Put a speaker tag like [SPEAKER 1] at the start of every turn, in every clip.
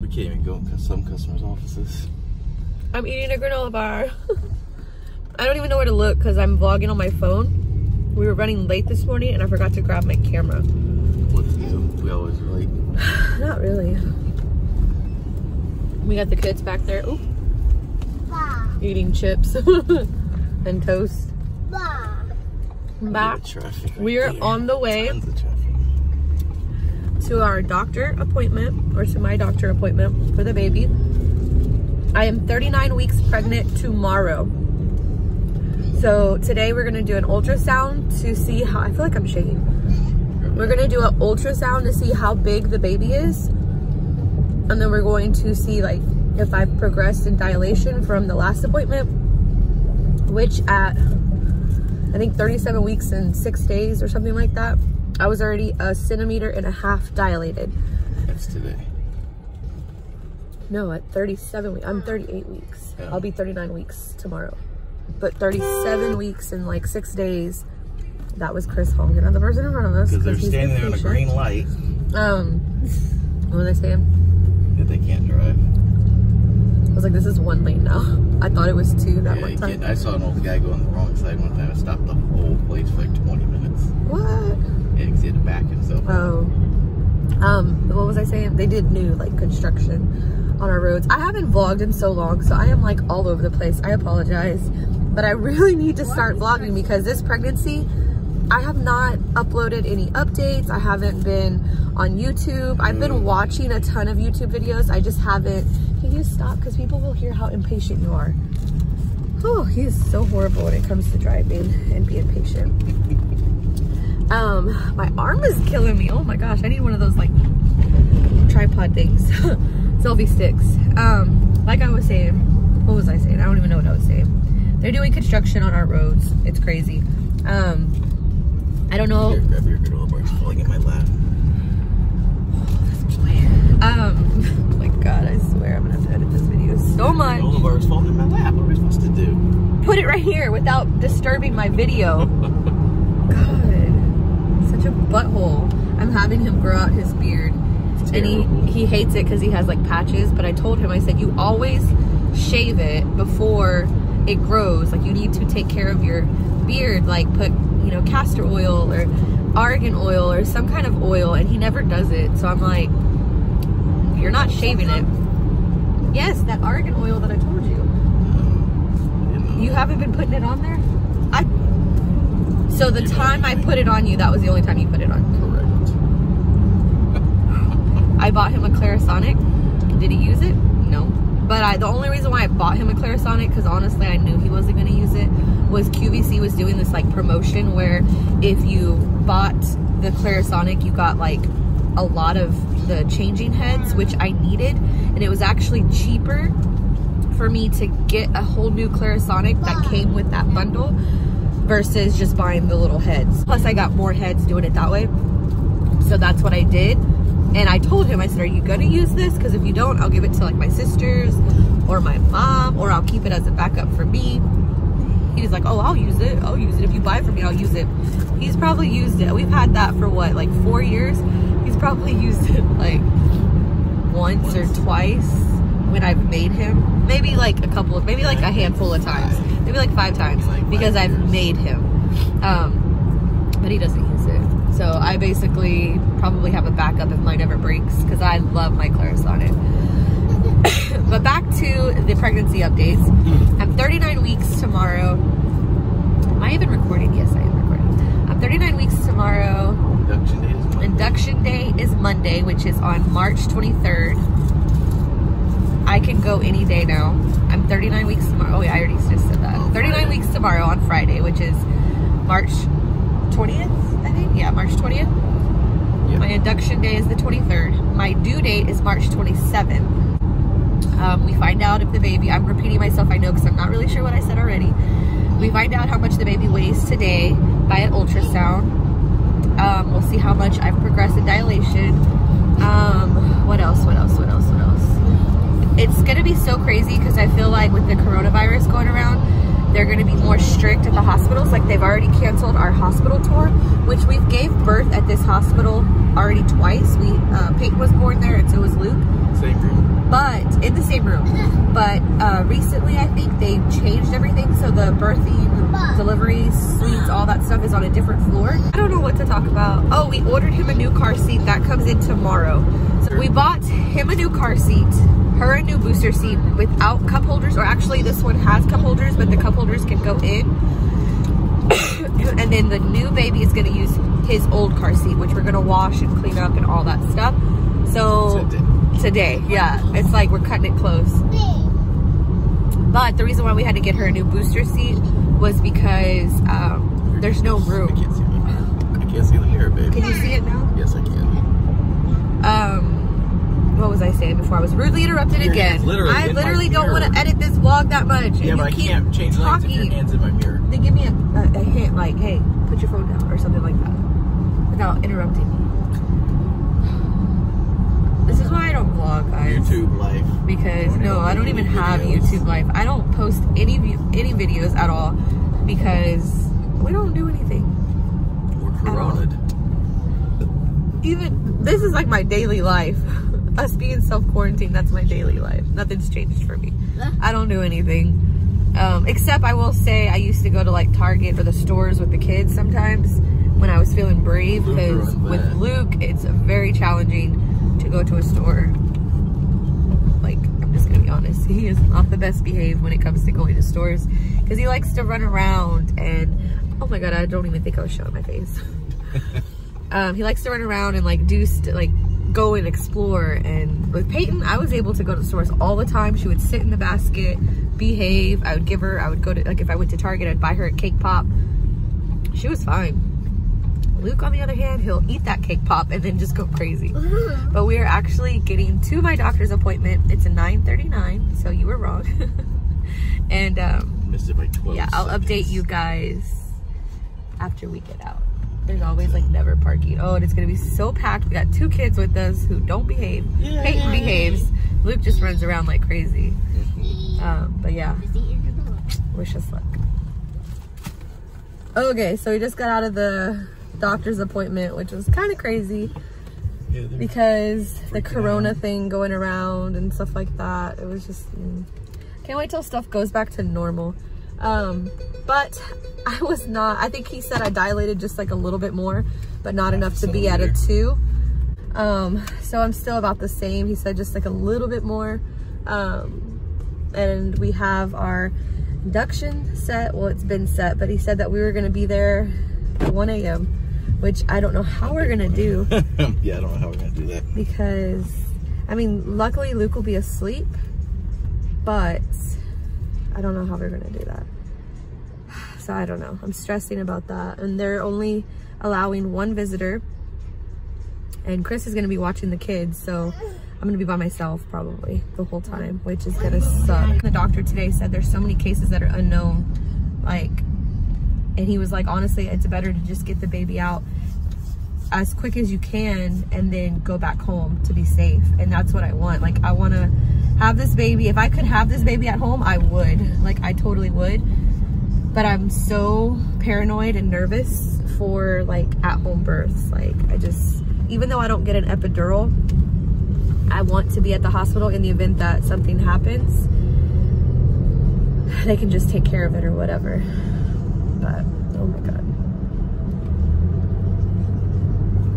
[SPEAKER 1] We can't even go in some customers' offices.
[SPEAKER 2] I'm eating a granola bar. I don't even know where to look because I'm vlogging on my phone. We were running late this morning and I forgot to grab my camera.
[SPEAKER 1] What's new? We always late.
[SPEAKER 2] Not really. We got the kids back there. Ooh. Eating chips and toast. Back. We're on the way to our doctor appointment, or to my doctor appointment for the baby. I am 39 weeks pregnant tomorrow. So today we're gonna do an ultrasound to see how, I feel like I'm shaking. We're gonna do an ultrasound to see how big the baby is. And then we're going to see like if I've progressed in dilation from the last appointment, which at, I think 37 weeks and 6 days or something like that, I was already 1.5 centimeters dilated.
[SPEAKER 1] That's today.
[SPEAKER 2] No, at 37 weeks, I'm 38 weeks. Yeah. I'll be 39 weeks tomorrow. But 37 weeks and like 6 days, that was Chris honking at the person in front of us.
[SPEAKER 1] Because they're standing there on a green light.
[SPEAKER 2] What was I saying?
[SPEAKER 1] That they can't drive.
[SPEAKER 2] I was like, this is 1 lane now. I thought it was 2 that one time.
[SPEAKER 1] I saw an old guy go on the wrong side one time and stopped the whole place for like 20 minutes.
[SPEAKER 2] What?
[SPEAKER 1] Yeah, because he had to back himself.
[SPEAKER 2] Oh. What was I saying? They did new like construction on our roads. I haven't vlogged in so long, so I am like all over the place. I apologize. But I really need to start vlogging because this pregnancy, I have not uploaded any updates. I haven't been on YouTube. I've been watching a ton of YouTube videos. I just haven't. Can you stop? Because people will hear how impatient you are. Oh, he is so horrible when it comes to driving and being patient. My arm is killing me. Oh my gosh, I need one of those like tripod things. Selfie sticks. Like I was saying, what was I saying? I don't even know what I was saying. They're doing construction on our roads. It's crazy. I don't know.
[SPEAKER 1] Here, grab your granola bar. It's falling in my lap.
[SPEAKER 2] Oh my god, I swear I'm gonna have to edit this video so much.
[SPEAKER 1] Granola bar is falling in my lap. What are we supposed to do?
[SPEAKER 2] Put it right here without disturbing my video. God, such a butthole. I'm having him grow out his beard. And he hates it because he has like patches, but I told him, I said, you always shave it before it grows. Like you need to take care of your beard, like put, you know, castor oil or argan oil or some kind of oil, and he never does it. So I'm like, you're not shaving it. Yes, that argan oil that I told you. You haven't been putting it on there? So the time I put it on you, that was the only time you put it on.
[SPEAKER 1] Correct.
[SPEAKER 2] I bought him a Clarisonic. Did he use it? No. But the only reason why I bought him a Clarisonic, because honestly I knew he wasn't going to use it, was QVC was doing this like promotion where if you bought the Clarisonic, you got like a lot of the changing heads, which I needed, and it was actually cheaper for me to get a whole new Clarisonic that came with that bundle versus just buying the little heads. Plus I got more heads doing it that way, so that's what I did. And I told him, I said, are you gonna use this? Because if you don't, I'll give it to like my sisters or my mom, or I'll keep it as a backup for me. He was like, oh, I'll use it. I'll use it. If you buy it from me, I'll use it. He's probably used it. We've had that for what, like 4 years? He's probably used it like once or twice when I've made him. Maybe like a couple of, maybe like a handful of times. Maybe like 5 times because I've made him. But he doesn't use it. So I basically probably have a backup if mine ever breaks because I love my Clarisonic. But back to the pregnancy updates. I'm 39 weeks tomorrow. Am I even recording? Yes, I am recording. I'm 39 weeks tomorrow. Induction day is Monday, which is on March 23rd. I can go any day now. I'm 39 weeks tomorrow. Oh yeah, I already just said that. 39 weeks tomorrow on Friday, which is March 20th, I think. Yeah, March 20th. Yep. My induction day is the 23rd. My due date is March 27th. We find out if the baby, I'm repeating myself, I know, because I'm not really sure what I said already. We find out how much the baby weighs today by an ultrasound. We'll see how much I've progressed in dilation. What else? It's gonna be so crazy because I feel like with the coronavirus going around, they're gonna be more strict at the hospitals. Like they've already canceled our hospital tour, which we gave birth at this hospital already twice. Peyton was born there and so was Luke.
[SPEAKER 1] Same room.
[SPEAKER 2] but in the same room. But recently, I think they changed everything, so the birthing, delivery, suites, all that stuff is on a different floor. I don't know what to talk about. Oh, we ordered him a new car seat that comes in tomorrow. So we bought him a new car seat, her a new booster seat without cup holders, or actually this one has cup holders, but the cup holders can go in. And then the new baby is gonna use his old car seat, which we're gonna wash and clean up and all that stuff. So today, yeah, it's like we're cutting it close. But the reason why we had to get her a new booster seat was because there's no room.
[SPEAKER 1] I can't see the mirror, baby.
[SPEAKER 2] Can you see it now?
[SPEAKER 1] Yes, I can.
[SPEAKER 2] What was I saying before? I was rudely interrupted again. I literally don't want to edit this vlog that much.
[SPEAKER 1] Yeah, but I can't change lanes if your hand's in my mirror.
[SPEAKER 2] They give me a hint like, hey, put your phone down or something like that without interrupting me. This is why I don't vlog, guys.
[SPEAKER 1] YouTube life.
[SPEAKER 2] Because no, I don't even have YouTube life. I don't post any videos at all because we don't do anything.
[SPEAKER 1] We're corona'd.
[SPEAKER 2] Even this is like my daily life. Us being self-quarantined, that's my daily life. Nothing's changed for me. I don't do anything. Except I will say I used to go to like Target or the stores with the kids sometimes when I was feeling brave, because with Luke, it's very challenging to go to a store. Like, I'm just gonna be honest, he is not the best behaved when it comes to going to stores because he likes to run around and, oh my God, I don't even think I was showing my face. He likes to run around and like go and explore. And with Peyton, I was able to go to stores all the time. She would sit in the basket, behave. I would go to, like if I went to Target, I'd buy her a cake pop. She was fine. Luke, on the other hand, he'll eat that cake pop and then just go crazy. But we are actually getting to my doctor's appointment. It's a 9:39, so you were wrong. And
[SPEAKER 1] missed it by 12
[SPEAKER 2] yeah, I'll update you guys after we get out. There's always like never parking. Oh, and it's gonna be so packed. We got 2 kids with us who don't behave. Yay. Peyton behaves. Luke just runs around like crazy. But yeah, wish us luck. Okay, so we just got out of the doctor's appointment, which was kind of crazy because the corona thing going around and stuff like that. It was just can't wait till stuff goes back to normal. But I was not, I think he said I dilated just like a little bit more, but not enough to be at a 2. So I'm still about the same. He said just like a little bit more. And we have our induction set. Well, it's been set, but he said that we were gonna be there at 1 a.m, which I don't know how we're gonna do.
[SPEAKER 1] Yeah, I don't know how we're gonna do that.
[SPEAKER 2] Because, I mean, luckily Luke will be asleep, but I don't know how we're gonna do that. So I don't know, I'm stressing about that. And they're only allowing 1 visitor, and Chris is gonna be watching the kids, so I'm gonna be by myself probably the whole time, which is gonna suck. The doctor today said there's so many cases that are unknown, like, and he was like, honestly, it's better to just get the baby out as quick as you can and then go back home to be safe. And that's what I want. Like, I want to have this baby. If I could have this baby at home, I would. Like, I totally would. But I'm so paranoid and nervous for like at-home births. Like, I just, even though I don't get an epidural, I want to be at the hospital in the event that something happens. They can just take care of it or whatever. But, oh my God.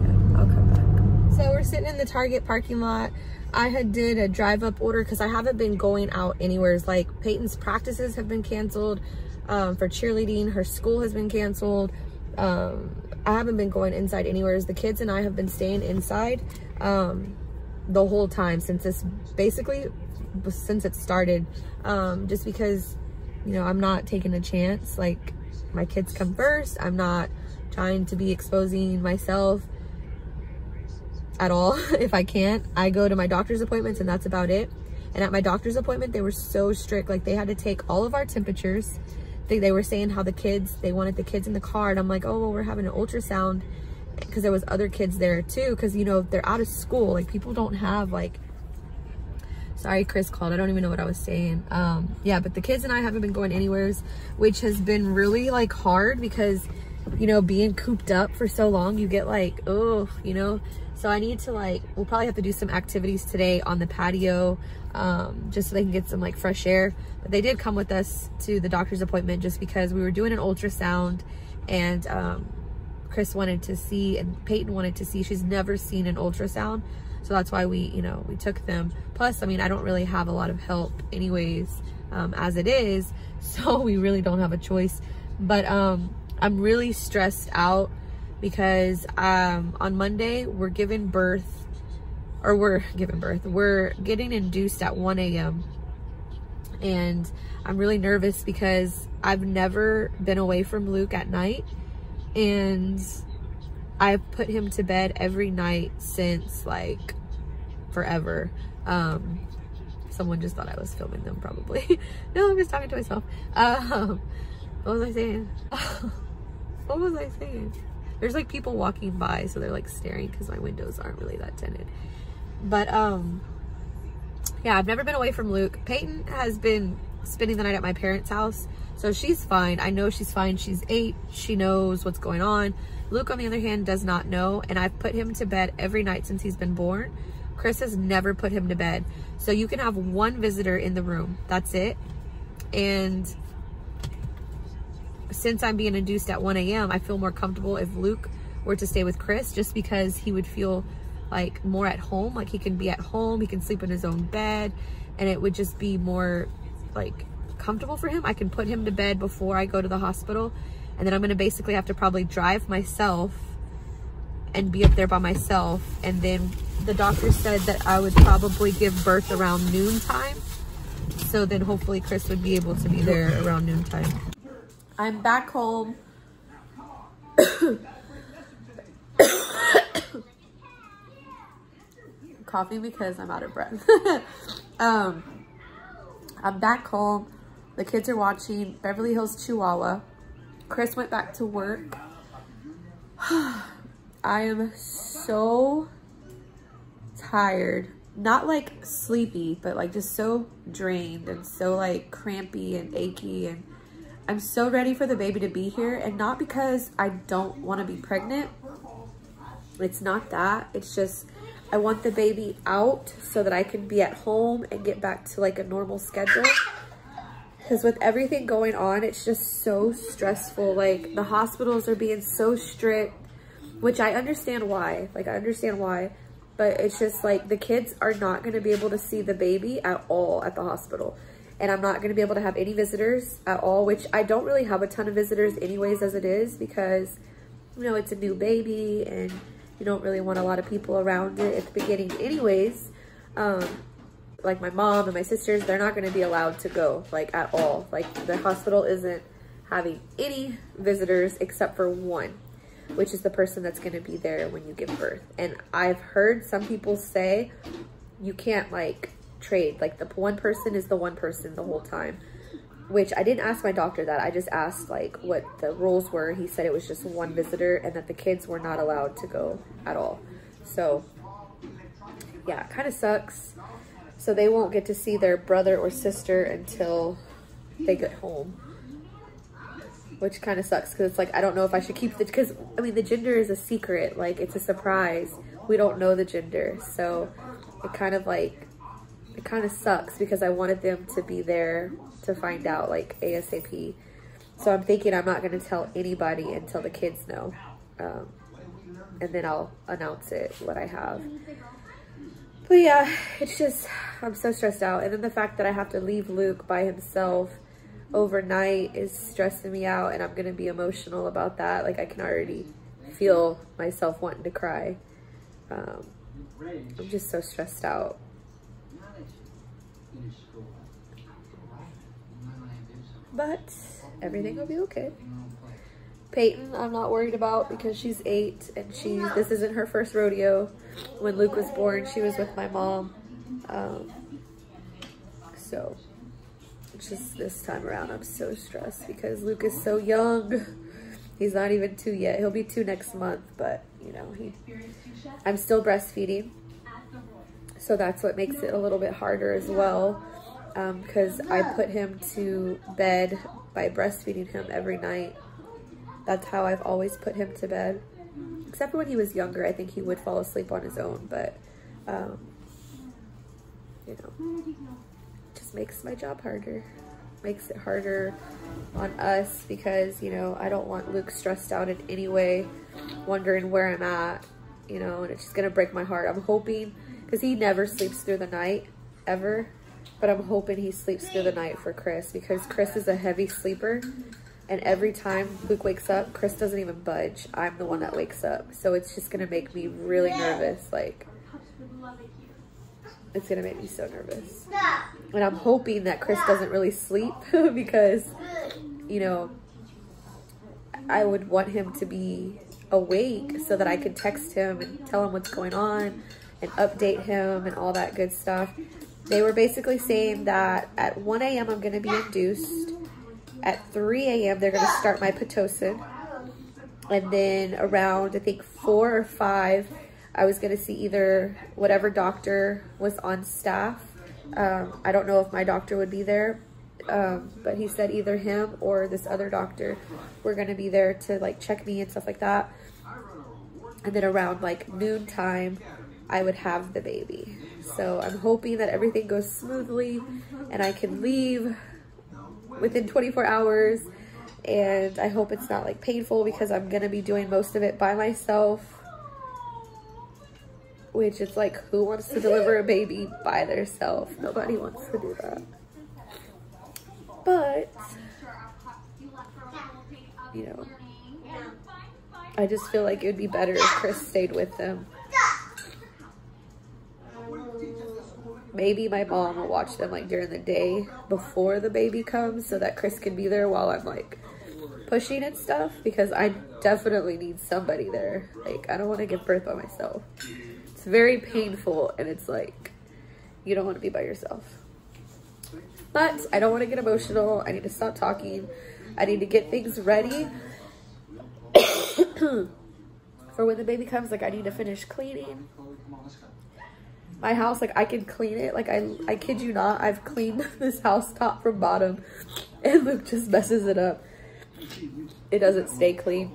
[SPEAKER 2] Yeah, I'll come back. So we're sitting in the Target parking lot. I had did a drive-up order because I haven't been going out anywhere. Like, Peyton's practices have been canceled for cheerleading. Her school has been canceled. I haven't been going inside anywhere. The kids and I have been staying inside the whole time since this, basically, since it started. Just because, you know, I'm not taking a chance. Like, my kids come first. I'm not trying to be exposing myself at all. If I can't, I go to my doctor's appointments and that's about it. And at my doctor's appointment, they were so strict. Like, they had to take all of our temperatures. They were saying how they wanted the kids in the car. And I'm like, oh, well, we're having an ultrasound, because there was other kids there too. Because, you know, they're out of school. Like, people don't have, like, sorry, Chris called. I don't even know what I was saying. Yeah, but the kids and I haven't been going anywhere, which has been really, like, hard because you know, being cooped up for so long, you get like, oh, you know. So I need to like, we'll probably have to do some activities today on the patio, just so they can get some like fresh air. But they did come with us to the doctor's appointment just because we were doing an ultrasound, and Chris wanted to see, and Peyton wanted to see. She's never seen an ultrasound. So that's why we, you know, we took them. Plus, I mean, I don't really have a lot of help anyways, as it is. So we really don't have a choice. But I'm really stressed out because on Monday we're getting induced at 1 a.m. and I'm really nervous because I've never been away from Luke at night, and I've put him to bed every night since like forever. Someone just thought I was filming them probably. No, I'm just talking to myself. What was I saying? What was I saying? There's like people walking by, so they're like staring because my windows aren't really that tinted. But yeah, I've never been away from Luke. Peyton has been spending the night at my parents' house, so she's fine. I know she's fine. She's 8. She knows what's going on. Luke, on the other hand, does not know, and I've put him to bed every night since he's been born. Chris has never put him to bed. So you can have one visitor in the room. That's it. And since I'm being induced at 1 a.m., I feel more comfortable if Luke were to stay with Chris, just because he would feel like more at home. Like he can be at home, he can sleep in his own bed, and it would just be more like comfortable for him. I can put him to bed before I go to the hospital, and then I'm gonna basically have to probably drive myself and be up there by myself. And then the doctor said that I would probably give birth around noontime. So then hopefully Chris would be able to be there around noontime. I'm back home. Coughing because I'm out of breath. I'm back home. The kids are watching Beverly Hills Chihuahua. Chris went back to work. I am so tired. Not like sleepy, but like just so drained and so like crampy and achy, and I'm so ready for the baby to be here. And not because I don't want to be pregnant. It's not that. It's just I want the baby out so that I can be at home and get back to like a normal schedule. Because with everything going on, it's just so stressful. Like the hospitals are being so strict, which I understand why. Like I understand why. But it's just like the kids are not going to be able to see the baby at all at the hospital. And I'm not going to be able to have any visitors at all, which I don't really have a ton of visitors anyways as it is, because, you know, it's a new baby and you don't really want a lot of people around it at the beginning anyways. Like my mom and my sisters, they're not going to be allowed to go like at all. Like the hospital isn't having any visitors except for one, which is the person that's going to be there when you give birth. And I've heard some people say you can't like trade, like the one person is the one person the whole time, which I didn't ask my doctor that. I just asked like what the rules were. He said it was just one visitor and that the kids were not allowed to go at all. So yeah, it kind of sucks. So they won't get to see their brother or sister until they get home, which kind of sucks because it's like, I don't know if I should keep the, because I mean, the gender is a secret. Like it's a surprise. We don't know the gender. So it kind of like, it kind of sucks because I wanted them to be there to find out like ASAP. So I'm thinking I'm not going to tell anybody until the kids know. And then I'll announce it, what I have. But yeah, it's just, I'm so stressed out. And then the fact that I have to leave Luke by himself overnight is stressing me out, and I'm going to be emotional about that. Like I can already feel myself wanting to cry. I'm just so stressed out. But everything will be okay. Peyton, I'm not worried about because she's 8 and this isn't her first rodeo. When Luke was born, she was with my mom. So it's just this time around, I'm so stressed because Luke is so young. He's not even 2 yet. He'll be 2 next month, but you know, I'm still breastfeeding. So that's what makes it a little bit harder as well. Because I put him to bed by breastfeeding him every night. That's how I've always put him to bed. Except for when he was younger, I think he would fall asleep on his own, but, you know, just makes my job harder. Makes it harder on us because, you know, I don't want Luke stressed out in any way, wondering where I'm at, you know, and it's just gonna break my heart. I'm hoping, because he never sleeps through the night, ever, but I'm hoping he sleeps through the night for Chris, because Chris is a heavy sleeper, and every time Luke wakes up, Chris doesn't even budge. I'm the one that wakes up, so it's just gonna make me really nervous. Like, it's gonna make me so nervous. And I'm hoping that Chris doesn't really sleep because, you know, I would want him to be awake so that I could text him and tell him what's going on and update him and all that good stuff. They were basically saying that at 1 a.m. I'm gonna be induced. At 3 a.m. they're gonna start my Pitocin. And then around, I think 4 or 5, I was gonna see either whatever doctor was on staff. I don't know if my doctor would be there, but he said either him or this other doctor were gonna be there to like check me and stuff like that. And then around like noon time, I would have the baby. So I'm hoping that everything goes smoothly and I can leave within 24 hours. And I hope it's not like painful because I'm gonna be doing most of it by myself. Which is like, who wants to deliver a baby by themselves? Nobody wants to do that. But, you know, I just feel like it would be better if Chris stayed with them. Maybe my mom will watch them like during the day before the baby comes so that Chris can be there while I'm like pushing and stuff, because I definitely need somebody there. Like, I don't want to give birth by myself. It's very painful, and it's like, you don't want to be by yourself. But I don't want to get emotional. I need to stop talking. I need to get things ready for when the baby comes. Like, I need to finish cleaning my house. Like, I can clean it. Like, I kid you not, I've cleaned this house top from bottom, and Luke just messes it up. It doesn't stay clean.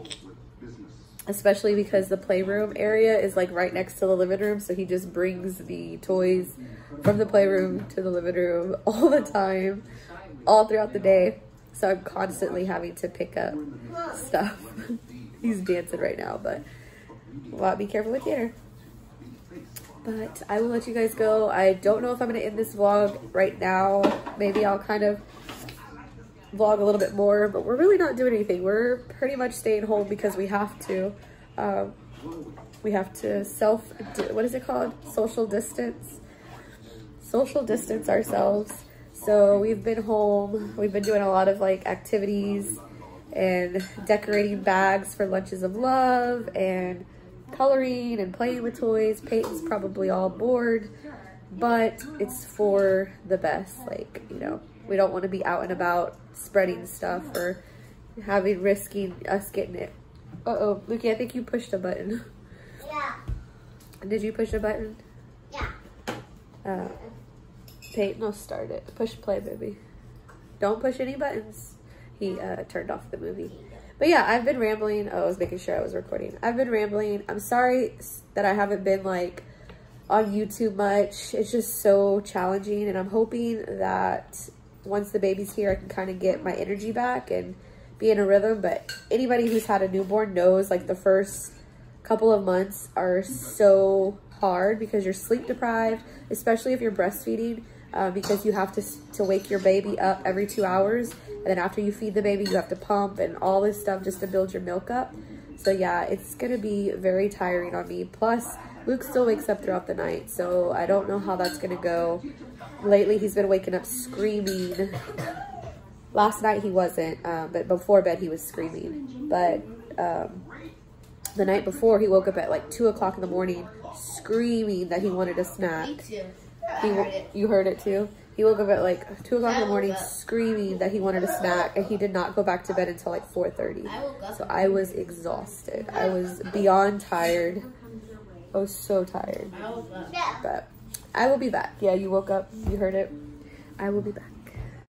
[SPEAKER 2] Especially because the playroom area is like right next to the living room. So he just brings the toys from the playroom to the living room all the time, all throughout the day. So I'm constantly having to pick up stuff. He's dancing right now, but well, be careful with theater. But I will let you guys go. I don't know if I'm going to end this vlog right now. Maybe I'll kind of vlog a little bit more, but we're really not doing anything. We're pretty much staying home because we have to. We have to what is it called? Social distance ourselves. So we've been home. We've been doing a lot of like activities and decorating bags for lunches of love and coloring and playing with toys. Peyton's probably all bored, but it's for the best. Like, you know, we don't want to be out and about spreading stuff or risking us getting it. Uh-oh, Lukey, I think you pushed a button.
[SPEAKER 3] Yeah.
[SPEAKER 2] Did you push a button?
[SPEAKER 3] Yeah.
[SPEAKER 2] Peyton will start it. Push play, baby. Don't push any buttons. He turned off the movie. But yeah, I've been rambling. Oh, I was making sure I was recording. I've been rambling. I'm sorry that I haven't been like on YouTube much. It's just so challenging, and I'm hoping that once the baby's here, I can kind of get my energy back and be in a rhythm. But anybody who's had a newborn knows like the first couple of months are so hard because you're sleep deprived, especially if you're breastfeeding, because you have to wake your baby up every 2 hours. And then after you feed the baby, you have to pump and all this stuff just to build your milk up. So yeah, it's going to be very tiring on me. Plus, Luke still wakes up throughout the night, so I don't know how that's going to go. Lately, he's been waking up screaming. Last night he wasn't, but before bed he was screaming. But the night before, he woke up at like 2 o'clock in the morning screaming that he wanted a snack.
[SPEAKER 3] Me too.
[SPEAKER 2] You heard it too? He woke up at like 2 o'clock in the morning screaming that he wanted a snack, and he did not go back to bed until like 4:30. So I was exhausted. I was beyond tired. I was so tired. But I will be back. Yeah, you woke up. You heard it. I will be back.